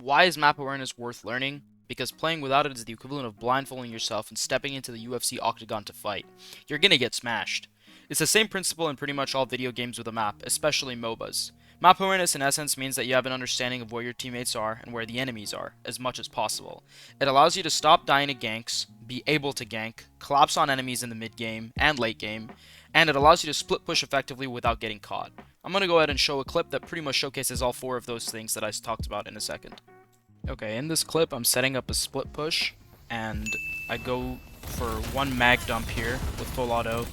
Why is map awareness worth learning? Because playing without it is the equivalent of blindfolding yourself and stepping into the UFC octagon to fight. You're gonna get smashed. It's the same principle in pretty much all video games with a map, especially MOBAs. Map awareness in essence means that you have an understanding of where your teammates are and where the enemies are, as much as possible. It allows you to stop dying to ganks, be able to gank, collapse on enemies in the mid game and late game, and it allows you to split push effectively without getting caught. I'm going to go ahead and show a clip that pretty much showcases all four of those things that I talked about in a second. Okay, in this clip, I'm setting up a split push, and I go for one mag dump here with full auto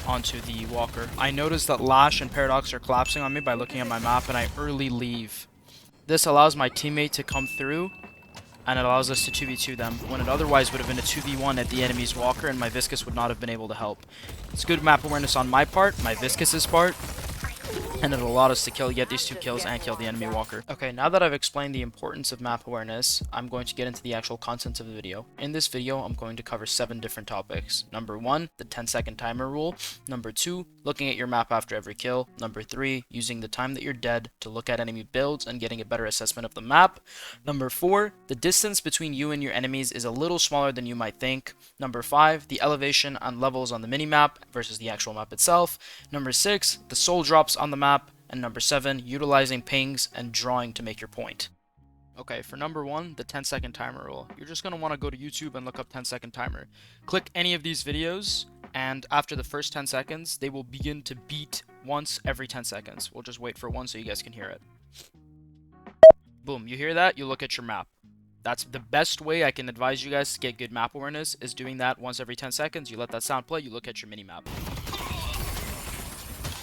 onto the walker. I notice that Lash and Paradox are collapsing on me by looking at my map, and I early leave. This allows my teammate to come through, and it allows us to 2v2 them, when it otherwise would have been a 2v1 at the enemy's walker, and my Viscus would not have been able to help. It's good map awareness on my part, my Viscus's part, and it'll allow us to get these two kills and kill the enemy walker. Okay, now that I've explained the importance of map awareness, I'm going to get into the actual content of the video. In this video, I'm going to cover 7 different topics. Number 1, the 10-second timer rule. Number 2, looking at your map after every kill. Number 3, using the time that you're dead to look at enemy builds and getting a better assessment of the map. Number 4, the distance between you and your enemies is a little smaller than you might think. Number 5, the elevation and levels on the minimap versus the actual map itself. Number 6, the soul drops on the map. And number 7, utilizing pings and drawing to make your point. Okay, for number 1, the 10-second timer rule. You're just going to want to go to YouTube and look up 10-second timer. Click any of these videos, and after the first 10 seconds, they will begin to beat once every 10 seconds. We'll just wait for one so you guys can hear it. Boom, you hear that? You look at your map. That's the best way I can advise you guys to get good map awareness, is doing that once every 10 seconds. You let that sound play, you look at your mini-map.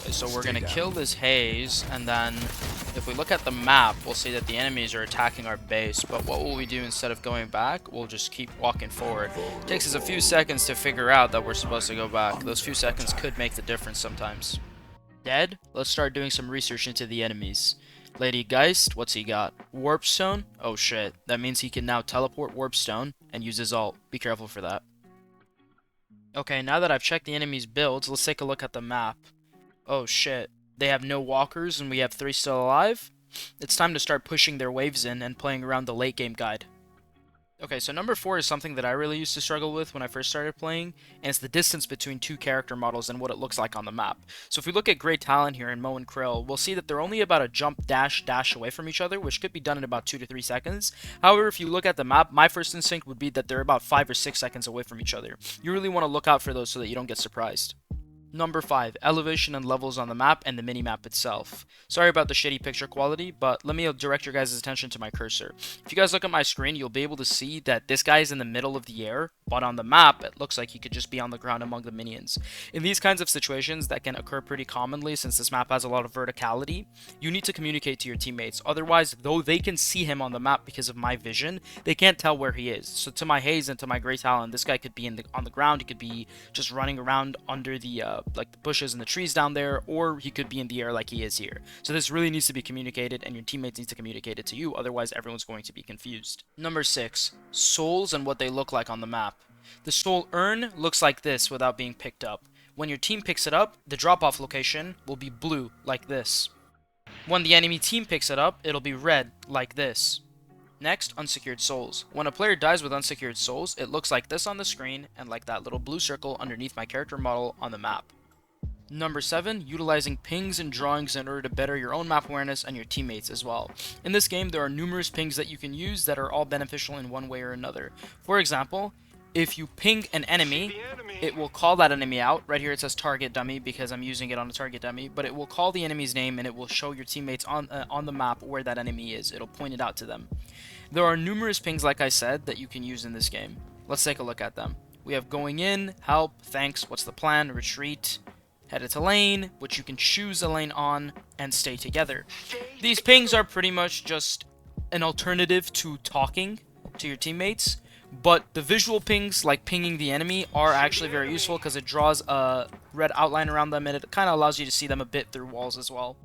So we're going to kill this haze, and then if we look at the map, we'll see that the enemies are attacking our base. But what will we do instead of going back? We'll just keep walking forward. It takes us a few seconds to figure out that we're supposed to go back. Those few seconds could make the difference sometimes. Dead? Let's start doing some research into the enemies. Lady Geist, what's he got? Warp Stone? Oh shit, that means he can now teleport Warp Stone and use his ult. Be careful for that. Okay, now that I've checked the enemy's builds, let's take a look at the map. Oh shit, they have no walkers and we have 3 still alive? It's time to start pushing their waves in and playing around the late game guide. Okay, so number 4 is something that I really used to struggle with when I first started playing, and it's the distance between 2 character models and what it looks like on the map. So if we look at Great Talon here in Mo and Krill, we'll see that they're only about a jump dash away from each other, which could be done in about 2 to 3 seconds. However, if you look at the map, my first instinct would be that they're about 5 or 6 seconds away from each other. You really want to look out for those so that you don't get surprised. Number 5, elevation and levels on the map and the mini-map itself. Sorry about the shitty picture quality, but let me direct your guys' attention to my cursor. If you guys look at my screen, you'll be able to see that this guy is in the middle of the air, but on the map, it looks like he could just be on the ground among the minions. In these kinds of situations, that can occur pretty commonly since this map has a lot of verticality, you need to communicate to your teammates. Otherwise, though they can see him on the map because of my vision, they can't tell where he is. So to my Haze and to my Great Talon, this guy could be on the ground, he could be just running around under the like the bushes and the trees down there, or he could be in the air like he is here. So this really needs to be communicated, and your teammates need to communicate it to you, otherwise everyone's going to be confused. Number 6, souls and what they look like on the map. The soul urn looks like this without being picked up. When your team picks it up, the drop-off location will be blue, like this. When the enemy team picks it up, it'll be red, like this. Next, unsecured souls. When a player dies with unsecured souls, it looks like this on the screen and like that little blue circle underneath my character model on the map. Number 7, utilizing pings and drawings in order to better your own map awareness and your teammates as well. In this game, there are numerous pings that you can use that are all beneficial in one way or another. For example, if you ping an enemy, it will call that enemy out. Right here it says target dummy because I'm using it on a target dummy, but it will call the enemy's name and it will show your teammates on the map where that enemy is. It'll point it out to them. There are numerous pings, like I said, that you can use in this game. Let's take a look at them. We have going in, help, thanks, what's the plan, retreat, headed to lane, which you can choose a lane on, and stay together. These pings are pretty much just an alternative to talking to your teammates, but the visual pings, like pinging the enemy, are actually very useful because it draws a red outline around them and it kind of allows you to see them a bit through walls as well.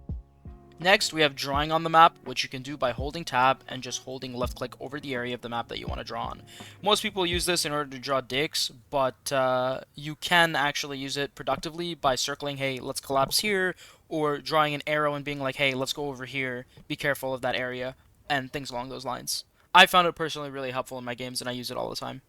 Next, we have drawing on the map, which you can do by holding tab and just holding left click over the area of the map that you want to draw on. Most people use this in order to draw dicks, but you can actually use it productively by circling, hey, let's collapse here, or drawing an arrow and being like, hey, let's go over here, be careful of that area. and things along those lines. I found it personally really helpful in my games, and I use it all the time.